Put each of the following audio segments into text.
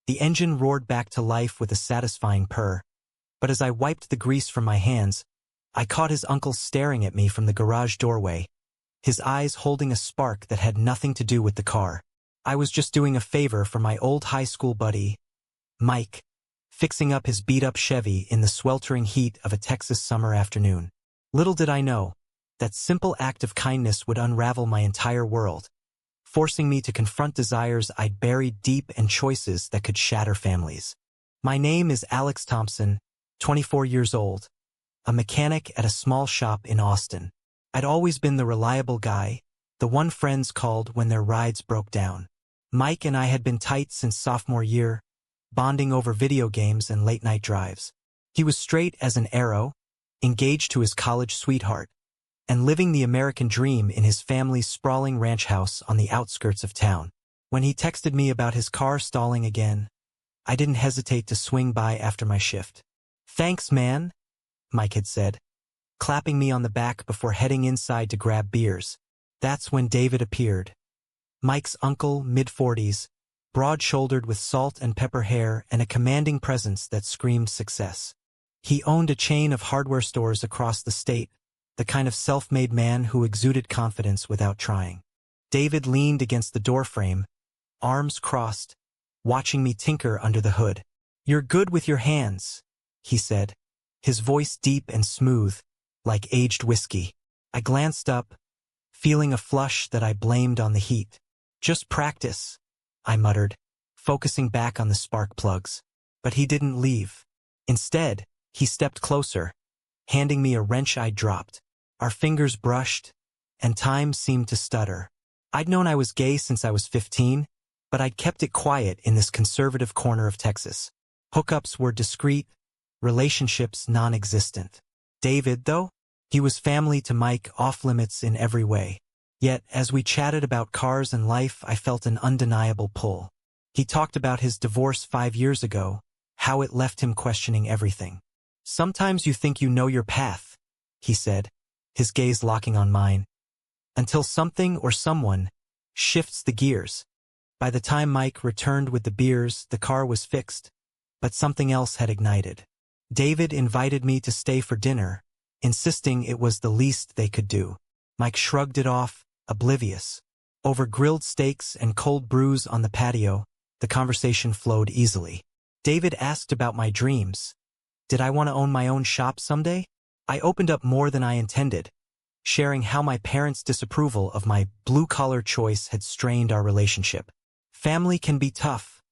The engine roared back to life with a satisfying purr. But as I wiped the grease from my hands, I caught his uncle staring at me from the garage doorway, his eyes holding a spark that had nothing to do with the car. I was just doing a favor for my old high school buddy, Mike, fixing up his beat-up Chevy in the sweltering heat of a Texas summer afternoon. Little did I know, that simple act of kindness would unravel my entire world, forcing me to confront desires I'd buried deep and choices that could shatter families. My name is Alex Thompson, 24 years old, a mechanic at a small shop in Austin. I'd always been the reliable guy, the one friends called when their rides broke down. Mike and I had been tight since sophomore year, bonding over video games and late-night drives. He was straight as an arrow, engaged to his college sweetheart, and living the American dream in his family's sprawling ranch house on the outskirts of town. When he texted me about his car stalling again, I didn't hesitate to swing by after my shift. "Thanks, man," Mike had said, clapping me on the back before heading inside to grab beers. That's when David appeared. Mike's uncle, mid-40s, broad-shouldered with salt and pepper hair and a commanding presence that screamed success. He owned a chain of hardware stores across the state, the kind of self-made man who exuded confidence without trying. David leaned against the doorframe, arms crossed, watching me tinker under the hood. "You're good with your hands," he said, his voice deep and smooth, like aged whiskey. I glanced up, feeling a flush that I blamed on the heat. "Just practice," I muttered, focusing back on the spark plugs. But he didn't leave. Instead, he stepped closer, handing me a wrench I'd dropped. Our fingers brushed, and time seemed to stutter. I'd known I was gay since I was 15, but I'd kept it quiet in this conservative corner of Texas. Hookups were discreet, relationships non-existent. David, though, he was family to Mike, off-limits in every way. Yet, as we chatted about cars and life, I felt an undeniable pull. He talked about his divorce 5 years ago, how it left him questioning everything. "Sometimes you think you know your path," he said, his gaze locking on mine, "until something or someone shifts the gears." By the time Mike returned with the beers, the car was fixed, but something else had ignited. David invited me to stay for dinner, insisting it was the least they could do. Mike shrugged it off, oblivious. Over grilled steaks and cold brews on the patio, the conversation flowed easily. David asked about my dreams. Did I want to own my own shop someday? I opened up more than I intended, sharing how my parents' disapproval of my blue-collar choice had strained our relationship. "Family can be tough,"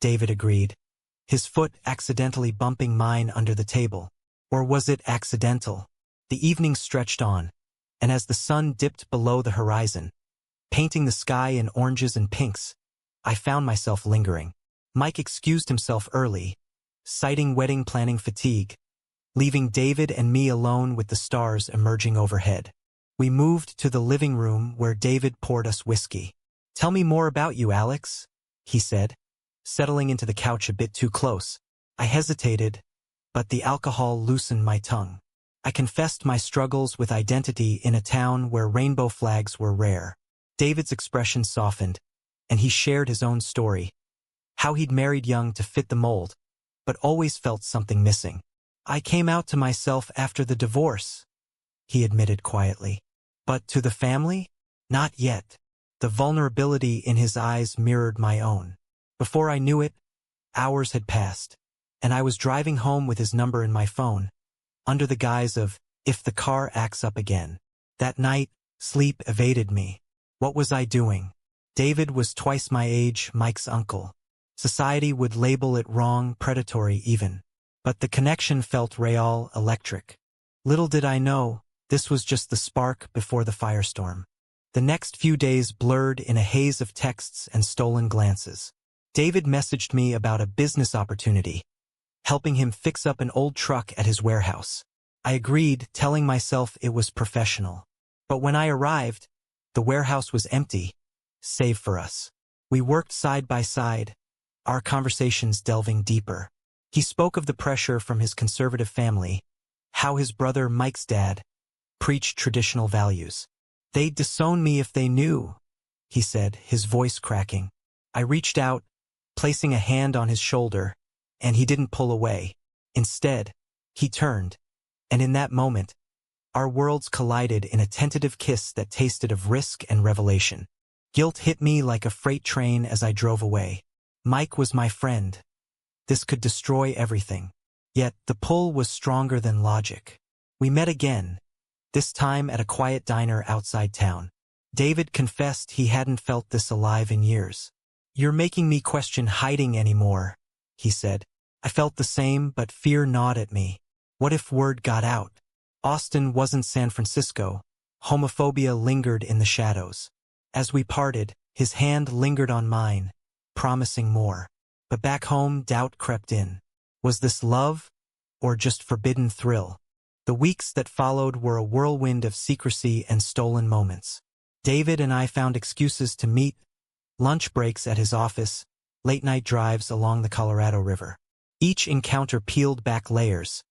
David agreed, his foot accidentally bumping mine under the table. Or was it accidental? The evening stretched on, and as the sun dipped below the horizon, painting the sky in oranges and pinks, I found myself lingering. Mike excused himself early, citing wedding planning fatigue, leaving David and me alone with the stars emerging overhead. We moved to the living room where David poured us whiskey. "Tell me more about you, Alex," he said, settling into the couch a bit too close. I hesitated, but the alcohol loosened my tongue. I confessed my struggles with identity in a town where rainbow flags were rare. David's expression softened, and he shared his own story, how he'd married young to fit the mold, but always felt something missing. "I came out to myself after the divorce," he admitted quietly. "But to the family? Not yet." The vulnerability in his eyes mirrored my own. Before I knew it, hours had passed, and I was driving home with his number in my phone, under the guise of, "if the car acts up again." That night, sleep evaded me. What was I doing? David was twice my age, Mike's uncle. Society would label it wrong, predatory even. But the connection felt real, electric. Little did I know, this was just the spark before the firestorm. The next few days blurred in a haze of texts and stolen glances. David messaged me about a business opportunity, helping him fix up an old truck at his warehouse. I agreed, telling myself it was professional. But when I arrived, the warehouse was empty, save for us. We worked side by side, our conversations delving deeper. He spoke of the pressure from his conservative family, how his brother Mike's dad preached traditional values. "They'd disown me if they knew," he said, his voice cracking. I reached out, placing a hand on his shoulder, and he didn't pull away. Instead, he turned, and in that moment, our worlds collided in a tentative kiss that tasted of risk and revelation. Guilt hit me like a freight train as I drove away. Mike was my friend. This could destroy everything. Yet, the pull was stronger than logic. We met again, this time at a quiet diner outside town. David confessed he hadn't felt this alive in years. "You're making me question hiding anymore," he said. I felt the same, but fear gnawed at me. What if word got out? Austin wasn't San Francisco. Homophobia lingered in the shadows. As we parted, his hand lingered on mine, promising more. But back home, doubt crept in. Was this love, or just forbidden thrill? The weeks that followed were a whirlwind of secrecy and stolen moments. David and I found excuses to meet, lunch breaks at his office, late-night drives along the Colorado River. Each encounter peeled back layers,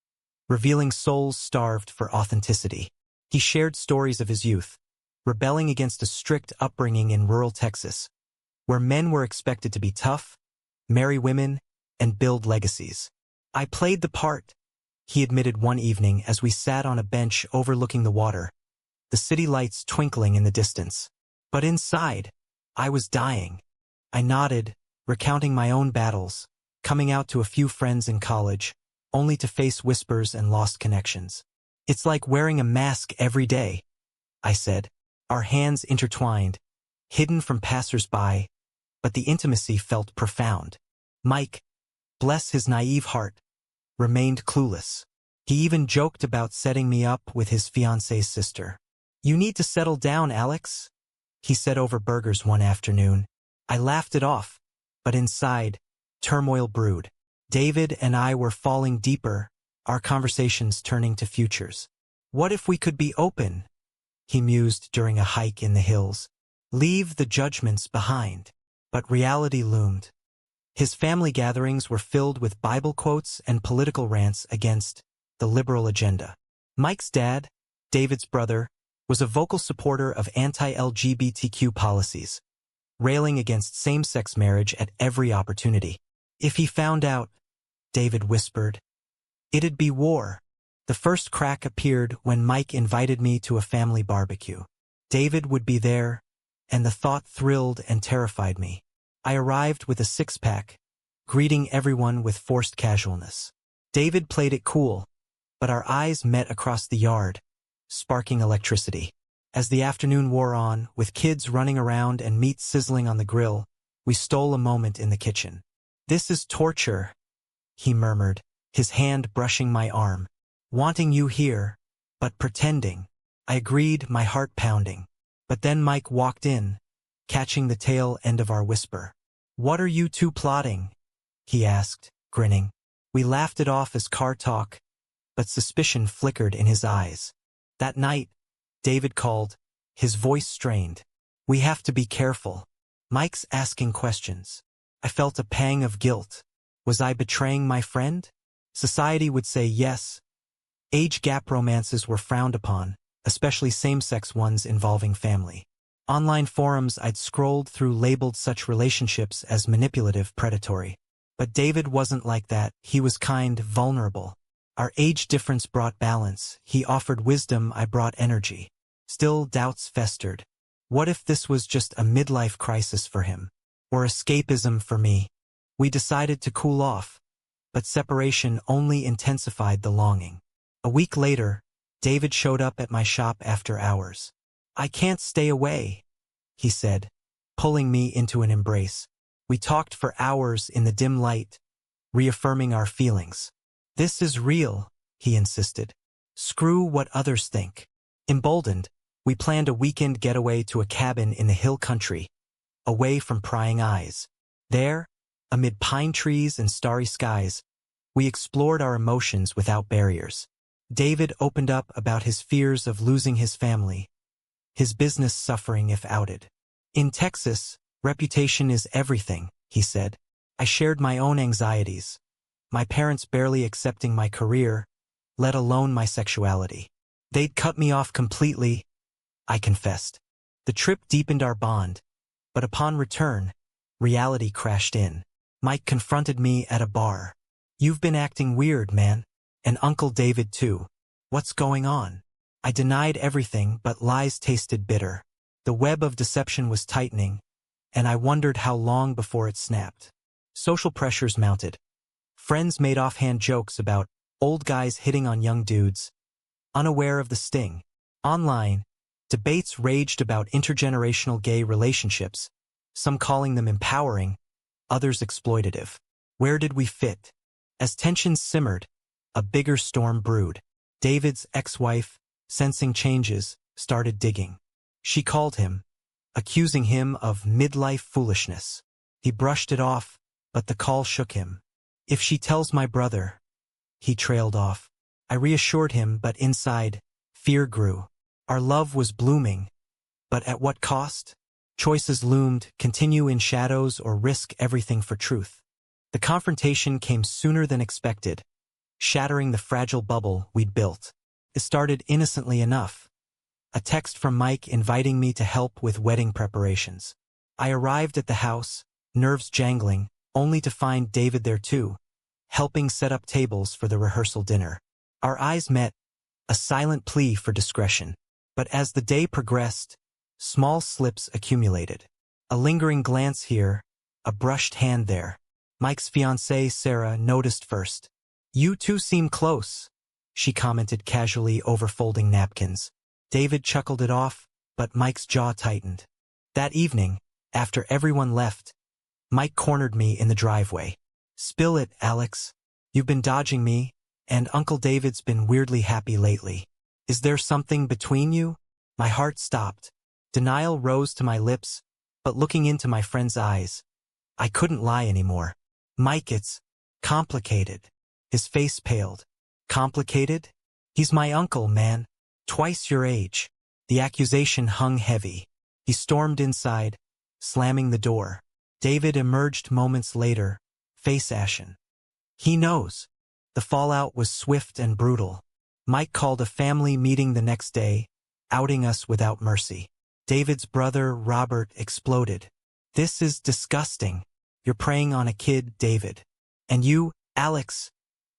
revealing souls starved for authenticity. He shared stories of his youth, rebelling against a strict upbringing in rural Texas, where men were expected to be tough, marry women, and build legacies. I played the part, he admitted one evening as we sat on a bench overlooking the water, the city lights twinkling in the distance. But inside, I was dying. I nodded, recounting my own battles, coming out to a few friends in college, only to face whispers and lost connections. "It's like wearing a mask every day," I said, our hands intertwined, hidden from passers-by, but the intimacy felt profound. Mike, bless his naive heart, remained clueless. He even joked about setting me up with his fiancée's sister. "You need to settle down, Alex," he said over burgers one afternoon. I laughed it off, but inside, turmoil brewed. David and I were falling deeper, our conversations turning to futures. "What if we could be open?" he mused during a hike in the hills. "Leave the judgments behind." But reality loomed. His family gatherings were filled with Bible quotes and political rants against the liberal agenda. Mike's dad, David's brother, was a vocal supporter of anti-LGBTQ policies, railing against same-sex marriage at every opportunity. "If he found out," David whispered, "it'd be war." The first crack appeared when Mike invited me to a family barbecue. David would be there, and the thought thrilled and terrified me. I arrived with a six-pack, greeting everyone with forced casualness. David played it cool, but our eyes met across the yard, sparking electricity. As the afternoon wore on, with kids running around and meat sizzling on the grill, we stole a moment in the kitchen. "This is torture," he murmured, his hand brushing my arm. "Wanting you here, but pretending." I agreed, my heart pounding. But then Mike walked in, catching the tail end of our whisper. "What are you two plotting?" he asked, grinning. We laughed it off as car talk, but suspicion flickered in his eyes. That night, David called, his voice strained. "We have to be careful." Mike's asking questions. I felt a pang of guilt. Was I betraying my friend? Society would say yes. Age gap romances were frowned upon, especially same-sex ones involving family. Online forums I'd scrolled through labeled such relationships as manipulative, predatory. But David wasn't like that. He was kind, vulnerable. Our age difference brought balance. He offered wisdom, I brought energy. Still, doubts festered. What if this was just a midlife crisis for him? Or escapism for me? We decided to cool off, but separation only intensified the longing. A week later, David showed up at my shop after hours. "I can't stay away," he said, pulling me into an embrace. We talked for hours in the dim light, reaffirming our feelings. "This is real," he insisted. "Screw what others think." Emboldened, we planned a weekend getaway to a cabin in the hill country, away from prying eyes. There, amid pine trees and starry skies, we explored our emotions without barriers. David opened up about his fears of losing his family, his business suffering if outed. "In Texas, reputation is everything," he said. I shared my own anxieties, my parents barely accepting my career, let alone my sexuality. "They'd cut me off completely," I confessed. The trip deepened our bond, but upon return, reality crashed in. Mike confronted me at a bar. "You've been acting weird, man. And Uncle David too. What's going on?" I denied everything, but lies tasted bitter. The web of deception was tightening, and I wondered how long before it snapped. Social pressures mounted. Friends made offhand jokes about old guys hitting on young dudes, unaware of the sting. Online, debates raged about intergenerational gay relationships, some calling them empowering, others exploitative. Where did we fit? As tensions simmered, a bigger storm brewed. David's ex-wife, sensing changes, started digging. She called him, accusing him of midlife foolishness. He brushed it off, but the call shook him. "If she tells my brother," he trailed off. I reassured him, but inside, fear grew. Our love was blooming, but at what cost? Choices loomed: continue in shadows or risk everything for truth. The confrontation came sooner than expected, shattering the fragile bubble we'd built. It started innocently enough. A text from Mike inviting me to help with wedding preparations. I arrived at the house, nerves jangling, only to find David there too, helping set up tables for the rehearsal dinner. Our eyes met, a silent plea for discretion. But as the day progressed, small slips accumulated. A lingering glance here, a brushed hand there. Mike's fiancée, Sarah, noticed first. "You two seem close," she commented casually over folding napkins. David chuckled it off, but Mike's jaw tightened. That evening, after everyone left, Mike cornered me in the driveway. "Spill it, Alex. You've been dodging me, and Uncle David's been weirdly happy lately. Is there something between you?" My heart stopped. Denial rose to my lips, but looking into my friend's eyes, I couldn't lie anymore. "Mike, it's complicated." His face paled. "Complicated? He's my uncle, man. Twice your age." The accusation hung heavy. He stormed inside, slamming the door. David emerged moments later, face ashen. "He knows." The fallout was swift and brutal. Mike called a family meeting the next day, outing us without mercy. David's brother, Robert, exploded. "This is disgusting. You're preying on a kid, David. And you, Alex,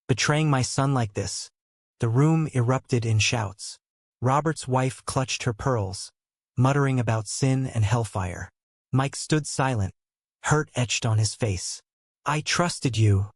betraying my son like this." The room erupted in shouts. Robert's wife clutched her pearls, muttering about sin and hellfire. Mike stood silent, hurt etched on his face. "I trusted you,"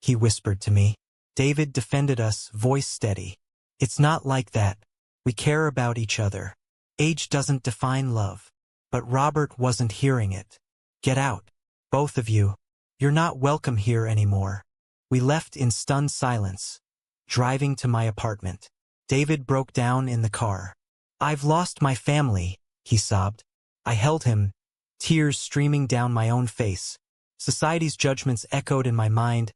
he whispered to me. David defended us, voice steady. "It's not like that. We care about each other. Age doesn't define love." But Robert wasn't hearing it. "Get out, both of you. You're not welcome here anymore." We left in stunned silence, driving to my apartment. David broke down in the car. "I've lost my family," he sobbed. I held him, tears streaming down my own face. Society's judgments echoed in my mind,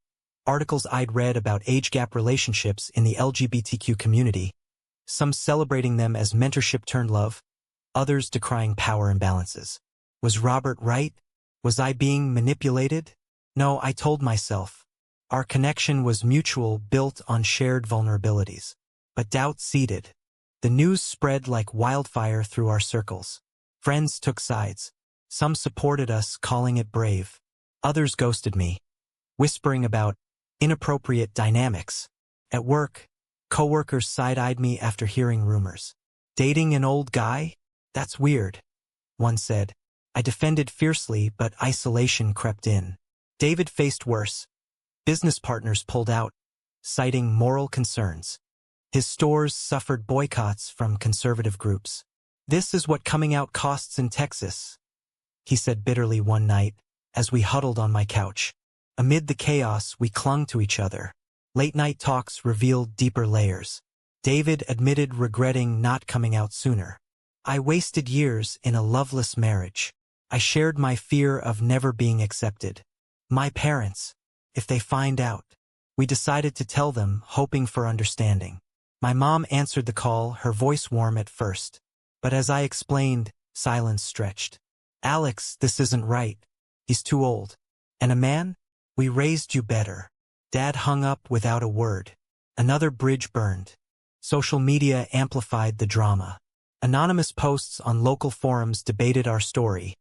articles I'd read about age gap relationships in the LGBTQ community, some celebrating them as mentorship turned love, others decrying power imbalances. Was Robert right? Was I being manipulated? No, I told myself. Our connection was mutual, built on shared vulnerabilities. But doubt seeded. The news spread like wildfire through our circles. Friends took sides. Some supported us, calling it brave. Others ghosted me, whispering about inappropriate dynamics. At work, coworkers side-eyed me after hearing rumors. "Dating an old guy? That's weird," one said. I defended fiercely, but isolation crept in. David faced worse. Business partners pulled out, citing moral concerns. His stores suffered boycotts from conservative groups. "This is what coming out costs in Texas," he said bitterly one night, as we huddled on my couch. Amid the chaos, we clung to each other. Late-night talks revealed deeper layers. David admitted regretting not coming out sooner. "I wasted years in a loveless marriage." I shared my fear of never being accepted. "My parents, if they find out." We decided to tell them, hoping for understanding. My mom answered the call, her voice warm at first. But as I explained, silence stretched. "Alex, this isn't right. He's too old. And a man? We raised you better." Dad hung up without a word. Another bridge burned. Social media amplified the drama. Anonymous posts on local forums debated our story.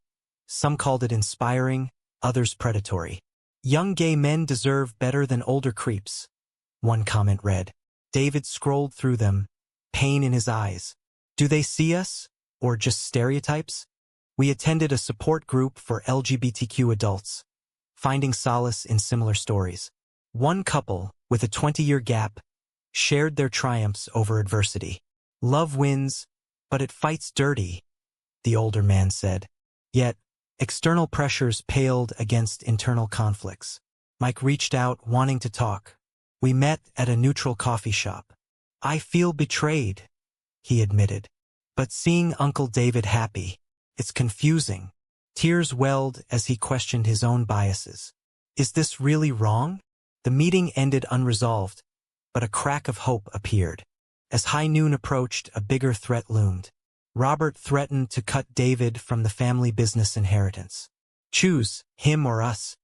Some called it inspiring, others predatory. Young gay men deserve better than older creeps, one comment read. David scrolled through them, pain in his eyes. Do they see us, or just stereotypes? We attended a support group for LGBTQ adults, finding solace in similar stories. One couple, with a 20-year gap, shared their triumphs over adversity. Love wins, but it fights dirty, the older man said. Yet, external pressures paled against internal conflicts. Mike reached out, wanting to talk. We met at a neutral coffee shop. I feel betrayed, he admitted. But seeing Uncle David happy, it's confusing. Tears welled as he questioned his own biases. Is this really wrong? The meeting ended unresolved, but a crack of hope appeared. As high noon approached, a bigger threat loomed. Robert threatened to cut David from the family business inheritance. Choose, him or us.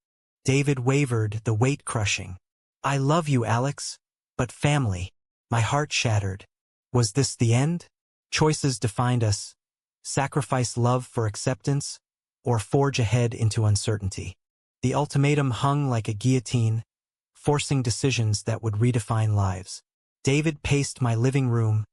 David wavered, the weight crushing. I love you, Alex, but family. My heart shattered. Was this the end? Choices defined us. Sacrifice love for acceptance, or forge ahead into uncertainty. The ultimatum hung like a guillotine, forcing decisions that would redefine lives. David paced my living room,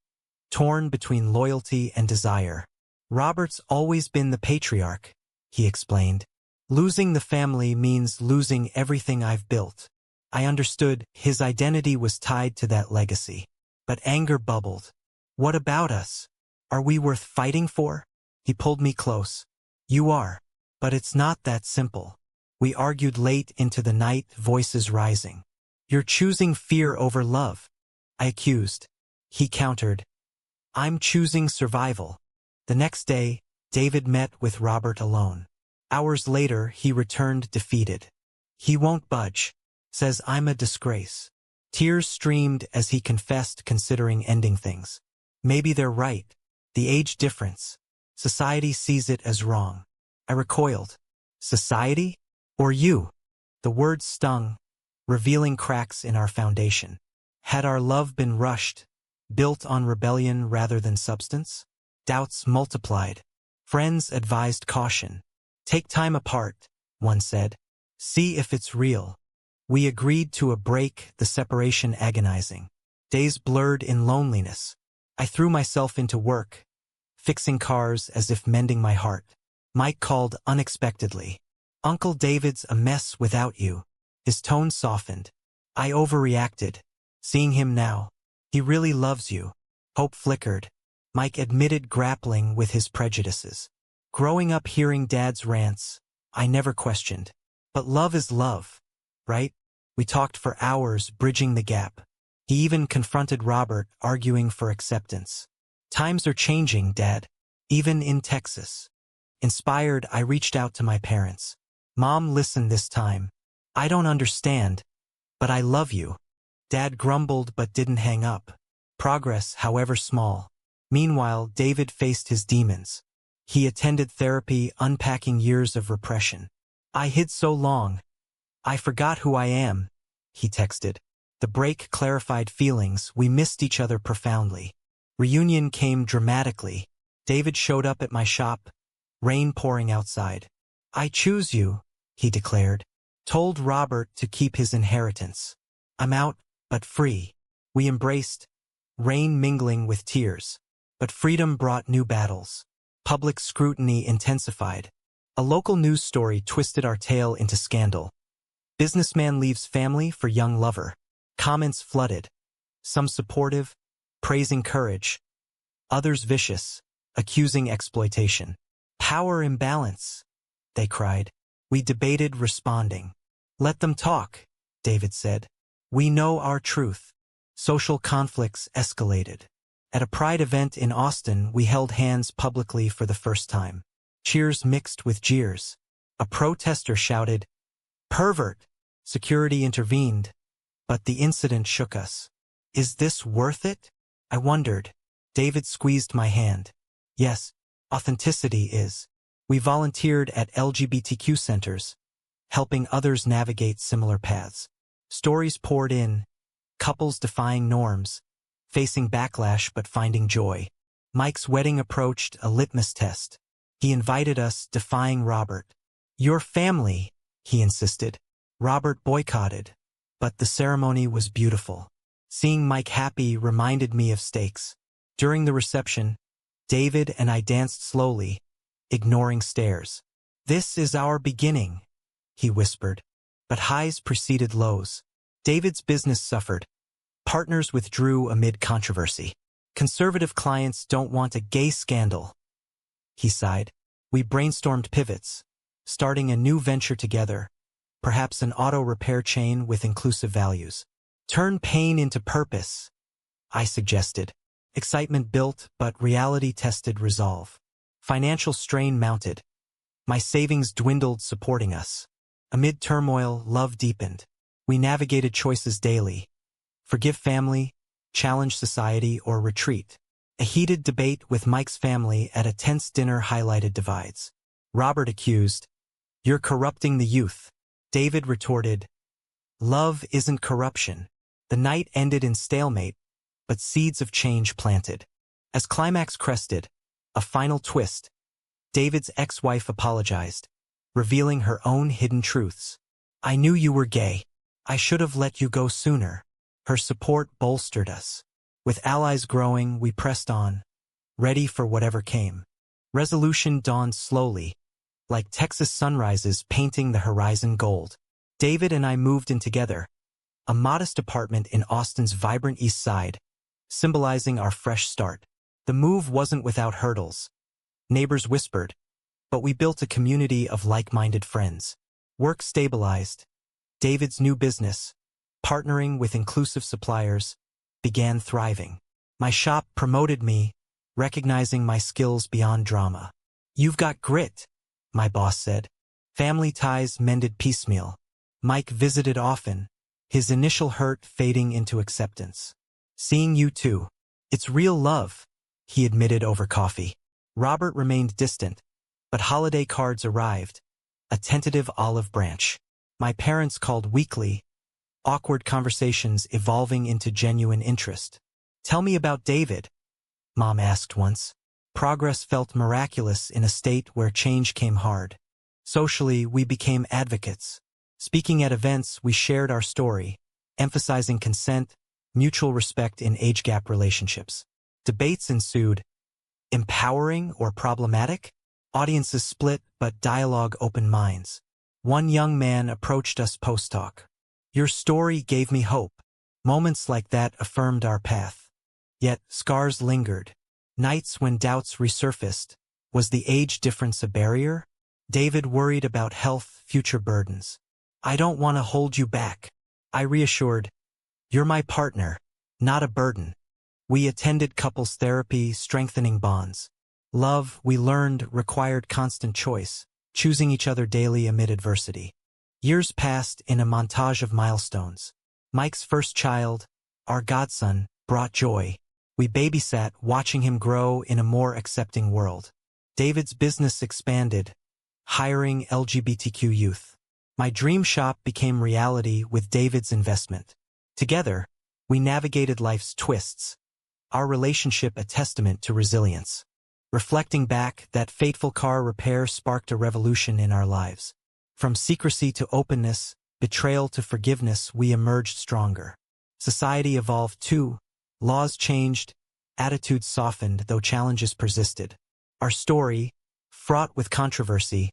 torn between loyalty and desire. Robert's always been the patriarch, he explained. Losing the family means losing everything I've built. I understood his identity was tied to that legacy. But anger bubbled. What about us? Are we worth fighting for? He pulled me close. You are. But it's not that simple. We argued late into the night, voices rising. You're choosing fear over love, I accused. He countered. I'm choosing survival. The next day, David met with Robert alone. Hours later, he returned defeated. He won't budge. Says I'm a disgrace. Tears streamed as he confessed, considering ending things. Maybe they're right. The age difference. Society sees it as wrong. I recoiled. Society? Or you? The words stung, revealing cracks in our foundation. Had our love been rushed, built on rebellion rather than substance? Doubts multiplied. Friends advised caution. Take time apart, one said. See if it's real. We agreed to a break, the separation agonizing. Days blurred in loneliness. I threw myself into work, fixing cars as if mending my heart. Mike called unexpectedly. Uncle David's a mess without you. His tone softened. I overreacted. Seeing him now, he really loves you. Hope flickered. Mike admitted grappling with his prejudices. Growing up hearing Dad's rants, I never questioned. But love is love, right? We talked for hours, bridging the gap. He even confronted Robert, arguing for acceptance. Times are changing, Dad. Even in Texas. Inspired, I reached out to my parents. Mom, listen this time. I don't understand, but I love you. Dad grumbled but didn't hang up. Progress, however small. Meanwhile, David faced his demons. He attended therapy, unpacking years of repression. I hid so long. I forgot who I am, he texted. The break clarified feelings. We missed each other profoundly. Reunion came dramatically. David showed up at my shop, rain pouring outside. I choose you, he declared. Told Robert to keep his inheritance. I'm out, but free. We embraced, rain mingling with tears. But freedom brought new battles. Public scrutiny intensified. A local news story twisted our tale into scandal. Businessman leaves family for young lover. Comments flooded. Some supportive, praising courage. Others vicious, accusing exploitation. Power imbalance, they cried. We debated, responding. Let them talk, David said. We know our truth. Social conflicts escalated. At a pride event in Austin, we held hands publicly for the first time. Cheers mixed with jeers. A protester shouted, "Pervert!" Security intervened, but the incident shook us. Is this worth it? I wondered. David squeezed my hand. Yes, authenticity is. We volunteered at LGBTQ centers, helping others navigate similar paths. Stories poured in, couples defying norms, facing backlash but finding joy. Mike's wedding approached, a litmus test. He invited us, defying Robert. Your family, he insisted. Robert boycotted, but the ceremony was beautiful. Seeing Mike happy reminded me of stakes. During the reception, David and I danced slowly, ignoring stares. "This is our beginning," he whispered. But highs preceded lows. David's business suffered. Partners withdrew amid controversy. "Conservative clients don't want a gay scandal," he sighed. We brainstormed pivots, starting a new venture together, perhaps an auto repair chain with inclusive values. "Turn pain into purpose," I suggested. Excitement built, but reality tested resolve. Financial strain mounted. My savings dwindled, supporting us. Amid turmoil, love deepened. We navigated choices daily. Forgive family, challenge society, or retreat. A heated debate with Mike's family at a tense dinner highlighted divides. Robert accused, "You're corrupting the youth." David retorted, "Love isn't corruption." The night ended in stalemate, but seeds of change planted. As climax crested, a final twist, David's ex-wife apologized, revealing her own hidden truths. "I knew you were gay. I should have let you go sooner." Her support bolstered us. With allies growing, we pressed on, ready for whatever came. Resolution dawned slowly, like Texas sunrises painting the horizon gold. David and I moved in together, a modest apartment in Austin's vibrant East Side, symbolizing our fresh start. The move wasn't without hurdles. Neighbors whispered, but we built a community of like-minded friends. Work stabilized. David's new business, partnering with inclusive suppliers, began thriving. My shop promoted me, recognizing my skills beyond drama. "You've got grit," my boss said. Family ties mended piecemeal. Mike visited often, his initial hurt fading into acceptance. "Seeing you too. It's real love," he admitted over coffee. Robert remained distant, but holiday cards arrived, a tentative olive branch. My parents called weekly, awkward conversations evolving into genuine interest. "Tell me about David," Mom asked once. Progress felt miraculous in a state where change came hard. Socially, we became advocates. Speaking at events, we shared our story, emphasizing consent, mutual respect in age-gap relationships. Debates ensued. Empowering or problematic? Audiences split, but dialogue opened minds. One young man approached us post-talk. "Your story gave me hope." Moments like that affirmed our path. Yet scars lingered. Nights when doubts resurfaced. Was the age difference a barrier? David worried about health, future burdens. "I don't want to hold you back," I reassured. "You're my partner, not a burden." We attended couples therapy, strengthening bonds. Love, we learned, required constant choice, choosing each other daily amid adversity. Years passed in a montage of milestones. Mike's first child, our godson, brought joy. We babysat, watching him grow in a more accepting world. David's business expanded, hiring LGBTQ youth. My dream shop became reality with David's investment. Together, we navigated life's twists, our relationship a testament to resilience. Reflecting back, that fateful car repair sparked a revolution in our lives. From secrecy to openness, betrayal to forgiveness, we emerged stronger. Society evolved too. Laws changed, attitudes softened, though challenges persisted. Our story, fraught with controversy,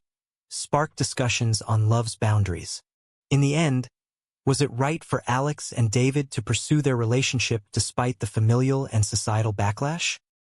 sparked discussions on love's boundaries. In the end, was it right for Alex and David to pursue their relationship despite the familial and societal backlash?